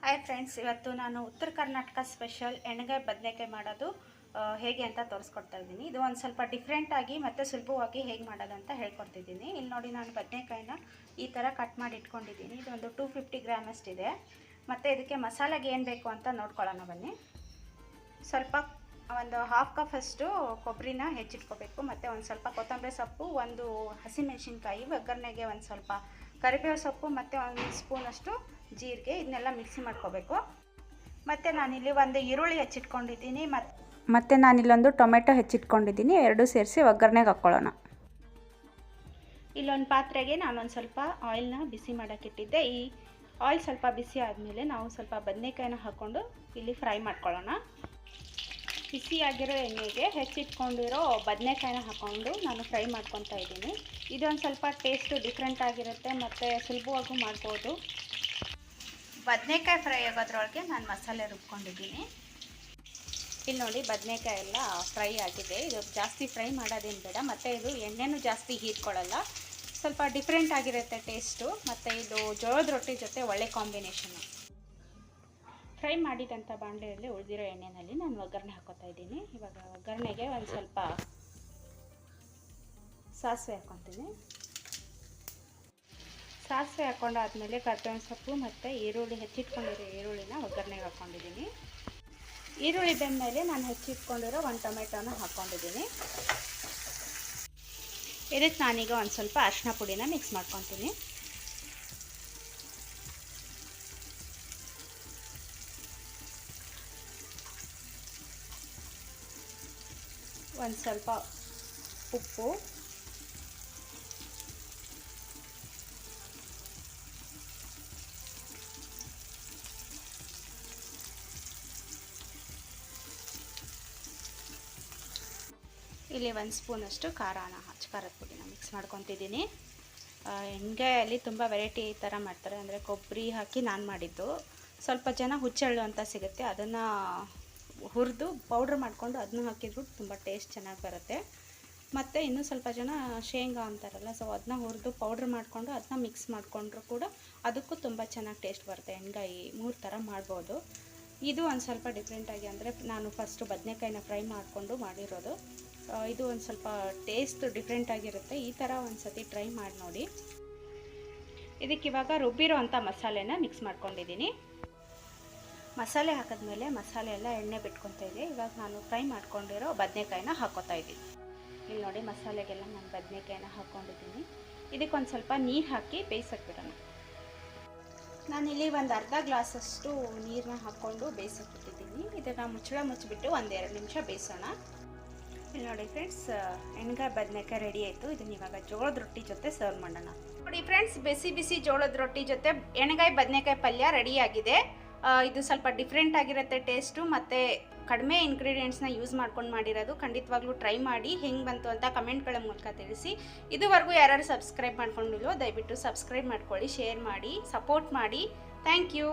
Hi friends, ಇವತ್ತು ನಾನು ಉತ್ತರ ಕರ್ನಾಟಕ ಸ್ಪೆಷಲ್ ಎಣ್ಣೆಗಾಯಿ ಬದನೆಕಾಯಿ ಮಾಡೋದು ಹೇಗೆ ಅಂತ ತೋರಿಸ್ಕೊಡ್ತಾ ಇದ್ದೀನಿ. ಇದು ಒಂದು ಸ್ವಲ್ಪ ಡಿಫ್ರೆಂಟಾಗಿ ಮತ್ತು ಸುಲಭವಾಗಿ ಹೇಗೆ ಮಾಡೋದು ಅಂತ ಹೇಳ್ಕೊಡ್ತಿದ್ದೀನಿ. ಇಲ್ಲಿ ನೋಡಿ, ನಾನು ಬದನೆಕಾಯಿನ ಈ ಥರ ಕಟ್ ಮಾಡಿ ಇಟ್ಕೊಂಡಿದ್ದೀನಿ. ಇದೊಂದು 250 ಗ್ರಾಮ್ ಅಷ್ಟಿದೆ. ಮತ್ತು ಇದಕ್ಕೆ ಮಸಾಲೆಗೆ ಏನು ಬೇಕು ಅಂತ ನೋಡ್ಕೊಳ್ಳೋಣ ಬನ್ನಿ. ಸ್ವಲ್ಪ ಒಂದು ಹಾಫ್ ಕಪ್ ಅಷ್ಟು ಕೊಬ್ಬರಿನ ಹೆಚ್ಚಿಟ್ಕೋಬೇಕು. ಮತ್ತು ಒಂದು ಸ್ವಲ್ಪ ಕೊತ್ತಂಬರಿ ಸೊಪ್ಪು, ಒಂದು ಹಸಿಮೆಣಸಿನ್ಕಾಯಿ, ಒಗ್ಗರಣೆಗೆ ಒಂದು ಸ್ವಲ್ಪ ಕರಿಬೇವು ಸೊಪ್ಪು ಮತ್ತು ಒಂದು ಸ್ಪೂನಷ್ಟು ಜೀರಿಗೆ, ಇದನ್ನೆಲ್ಲ ಮಿಕ್ಸಿ ಮಾಡ್ಕೋಬೇಕು. ಮತ್ತು ನಾನಿಲ್ಲಿ ಒಂದು ಈರುಳ್ಳಿ ಹೆಚ್ಚಿಟ್ಕೊಂಡಿದ್ದೀನಿ. ಮತ್ತು ನಾನಿಲ್ಲೊಂದು ಟೊಮೆಟೊ ಹೆಚ್ಚಿಟ್ಕೊಂಡಿದ್ದೀನಿ. ಎರಡೂ ಸೇರಿಸಿ ಒಗ್ಗರಣೆಗೆ ಹಾಕ್ಕೊಳ್ಳೋಣ. ಇಲ್ಲೊಂದು ಪಾತ್ರೆಗೆ ನಾನೊಂದು ಸ್ವಲ್ಪ ಆಯಿಲ್ನ ಬಿಸಿ ಮಾಡೋಕ್ಕಿಟ್ಟಿದ್ದೆ. ಈ ಆಯಿಲ್ ಸ್ವಲ್ಪ ಬಿಸಿ ಆದಮೇಲೆ ನಾವು ಸ್ವಲ್ಪ ಬದನೆಕಾಯಿನ ಹಾಕ್ಕೊಂಡು ಇಲ್ಲಿ ಫ್ರೈ ಮಾಡ್ಕೊಳ್ಳೋಣ. ಬಿಸಿಯಾಗಿರೋ ಎಣ್ಣೆಗೆ ಹೆಚ್ಚಿಟ್ಕೊಂಡಿರೋ ಬದನೆಕಾಯಿನ ಹಾಕ್ಕೊಂಡು ನಾನು ಫ್ರೈ ಮಾಡ್ಕೊತಾ ಇದ್ದೀನಿ. ಇದೊಂದು ಸ್ವಲ್ಪ ಟೇಸ್ಟು ಡಿಫ್ರೆಂಟ್ ಆಗಿರುತ್ತೆ ಮತ್ತು ಸುಲಭವಾಗೂ ಮಾಡ್ಬೋದು. ಬದನೆಕಾಯಿ ಫ್ರೈ ಆಗೋದ್ರೊಳಗೆ ನಾನು ಮಸಾಲೆ ರುಬ್ಕೊಂಡಿದ್ದೀನಿ. ಇಲ್ಲಿ ನೋಡಿ, ಬದನೆಕಾಯಿ ಎಲ್ಲ ಫ್ರೈ ಆಗಿದೆ. ಇದು ಜಾಸ್ತಿ ಫ್ರೈ ಮಾಡೋದೇನು ಬೇಡ, ಮತ್ತು ಇದು ಎಣ್ಣೆನೂ ಜಾಸ್ತಿ ಹೀರ್ಕೊಳ್ಳಲ್ಲ. ಸ್ವಲ್ಪ ಡಿಫ್ರೆಂಟ್ ಆಗಿರುತ್ತೆ ಟೇಸ್ಟು, ಮತ್ತು ಇದು ಜೋಳದ ರೊಟ್ಟಿ ಜೊತೆ ಒಳ್ಳೆ ಕಾಂಬಿನೇಷನ್ನು. ಫ್ರೈ ಮಾಡಿದಂಥ ಬಾಣಲೆಯಲ್ಲಿ ಉಳಿದಿರೋ ಎಣ್ಣೆಯಲ್ಲಿ ನಾನು ಒಗ್ಗರಣೆ ಹಾಕೋತಾ ಇದ್ದೀನಿ. ಇವಾಗ ಒಗ್ಗರಣೆಗೆ ಒಂದು ಸ್ವಲ್ಪ ಸಾಸಿವೆ ಹಾಕ್ಕೊತೀನಿ. ಸಾಸಿವೆ ಹಾಕ್ಕೊಂಡಾದ್ಮೇಲೆ ಕರ್ಬೇವಿನ ಸೊಪ್ಪು ಮತ್ತು ಈರುಳ್ಳಿ, ಹೆಚ್ಚಿಟ್ಕೊಂಡಿರೋ ಈರುಳ್ಳಿನ ಒಗ್ಗರಣೆಗೆ ಹಾಕ್ಕೊಂಡಿದ್ದೀನಿ. ಈರುಳ್ಳಿ ಬೆಂದಮೇಲೆ ನಾನು ಹೆಚ್ಚಿಟ್ಕೊಂಡಿರೋ ಒಂದು ಟೊಮೆಟೊನ ಹಾಕ್ಕೊಂಡಿದ್ದೀನಿ. ಇದಕ್ಕೆ ನಾನೀಗ ಒಂದು ಸ್ವಲ್ಪ ಅರಿಶಿನ ಪುಡಿನ ಮಿಕ್ಸ್ ಮಾಡ್ಕೊತೀನಿ. ಒಂದು ಸ್ವಲ್ಪ ಉಪ್ಪು, ಇಲ್ಲಿ ಒಂದು ಸ್ಪೂನಷ್ಟು ಖಾರದ ಪುಡಿನ ಮಿಕ್ಸ್ ಮಾಡ್ಕೊತಿದ್ದೀನಿ. ಎಣ್ಣೆಗಾಯಲ್ಲಿ ತುಂಬ ವೆರೈಟಿ ಈ ಥರ ಮಾಡ್ತಾರೆ. ಅಂದರೆ ಕೊಬ್ಬರಿ ಹಾಕಿ ನಾನು ಮಾಡಿದ್ದು. ಸ್ವಲ್ಪ ಜನ ಹುಚ್ಚೆಳ್ಳು ಅಂತ ಸಿಗುತ್ತೆ, ಅದನ್ನು ಹುರಿದು ಪೌಡ್ರ್ ಮಾಡಿಕೊಂಡು ಅದನ್ನು ಹಾಕಿದ್ರು ತುಂಬ ಟೇಸ್ಟ್ ಚೆನ್ನಾಗಿ ಬರುತ್ತೆ. ಮತ್ತು ಇನ್ನೂ ಸ್ವಲ್ಪ ಜನ ಶೇಂಗಾ ಅಂತಾರಲ್ಲ, ಸೊ ಅದನ್ನ ಹುರಿದು ಪೌಡ್ರ್ ಮಾಡಿಕೊಂಡು ಅದನ್ನ ಮಿಕ್ಸ್ ಮಾಡಿಕೊಂಡ್ರು ಕೂಡ ಅದಕ್ಕೂ ತುಂಬ ಚೆನ್ನಾಗಿ ಟೇಸ್ಟ್ ಬರುತ್ತೆ. ಎಣ್ಣೆಗಾಯಿ 3 ಥರ ಮಾಡ್ಬೋದು. ಇದು ಒಂದು ಸ್ವಲ್ಪ ಡಿಫ್ರೆಂಟಾಗಿ, ಅಂದರೆ ನಾನು ಫಸ್ಟು ಬದನೆಕಾಯಿನ ಫ್ರೈ ಮಾಡಿಕೊಂಡು ಮಾಡಿರೋದು. ಇದು ಒಂದು ಸ್ವಲ್ಪ ಟೇಸ್ಟ್ ಡಿಫ್ರೆಂಟಾಗಿರುತ್ತೆ. ಈ ಥರ ಒಂದು ಸತಿ ಟ್ರೈ ಮಾಡಿ ನೋಡಿ. ಇದಕ್ಕಿವಾಗ ರುಬ್ಬಿರೋ ಅಂಥ ಮಸಾಲೆನ ಮಿಕ್ಸ್ ಮಾಡ್ಕೊಂಡಿದ್ದೀನಿ. ಮಸಾಲೆ ಹಾಕಿದ್ಮೇಲೆ ಮಸಾಲೆ ಎಲ್ಲ ಎಣ್ಣೆ ಬಿಟ್ಕೊತಾ ಇದೆ. ಇವಾಗ ನಾನು ಫ್ರೈ ಮಾಡ್ಕೊಂಡಿರೋ ಬದನೆಕಾಯಿನ ಹಾಕೋತಾ ಇದ್ದೀನಿ. ಇಲ್ಲಿ ನೋಡಿ, ಮಸಾಲೆಗೆಲ್ಲ ನಾನು ಬದನೆಕಾಯಿನ ಹಾಕ್ಕೊಂಡಿದ್ದೀನಿ. ಇದಕ್ಕೊಂದು ಸ್ವಲ್ಪ ನೀರು ಹಾಕಿ ಬೇಯಿಸೋಕ್ಬಿಡೋಣ. ನಾನಿಲ್ಲಿ ಒಂದು ಅರ್ಧ ಗ್ಲಾಸಷ್ಟು ನೀರನ್ನ ಹಾಕ್ಕೊಂಡು ಬೇಯಿಸೋಕ್ಬಿಟ್ಟಿದ್ದೀನಿ. ಇದನ್ನು ಮುಚ್ಚಿಬಿಟ್ಟು 1-2 ನಿಮಿಷ ಬೇಯಿಸೋಣ. ಇಲ್ಲಿ ನೋಡಿ ಫ್ರೆಂಡ್ಸ್, ಎಣ್ಣೆಗಾಯಿ ಬದನೆಕಾಯಿ ರೆಡಿ ಆಯಿತು. ಇದನ್ನ ಇವಾಗ ಜೋಳದ ರೊಟ್ಟಿ ಜೊತೆ ಸರ್ವ್ ಮಾಡೋಣ. ನೋಡಿ ಫ್ರೆಂಡ್ಸ್, ಬಿಸಿ ಬಿಸಿ ಜೋಳದ ರೊಟ್ಟಿ ಜೊತೆ ಎಣ್ಣೆಗಾಯಿ ಬದನೆಕಾಯಿ ಪಲ್ಯ ರೆಡಿಯಾಗಿದೆ. ಇದು ಸ್ವಲ್ಪ ಡಿಫ್ರೆಂಟ್ ಆಗಿರುತ್ತೆ ಟೇಸ್ಟು, ಮತ್ತು ಕಡಿಮೆ ಇಂಗ್ರೀಡಿಯೆಂಟ್ಸ್ನ ಯೂಸ್ ಮಾಡ್ಕೊಂಡು ಮಾಡಿರೋದು. ಖಂಡಿತವಾಗ್ಲೂ ಟ್ರೈ ಮಾಡಿ, ಹೆಂಗೆ ಬಂತು ಅಂತ ಕಮೆಂಟ್ಗಳ ಮೂಲಕ ತಿಳಿಸಿ. ಇದುವರೆಗೂ ಯಾರು ಸಬ್ಸ್ಕ್ರೈಬ್ ಮಾಡ್ಕೊಂಡಿಲ್ವೋ ದಯವಿಟ್ಟು ಸಬ್ಸ್ಕ್ರೈಬ್ ಮಾಡ್ಕೊಳ್ಳಿ, ಶೇರ್ ಮಾಡಿ, ಸಪೋರ್ಟ್ ಮಾಡಿ. Thank you.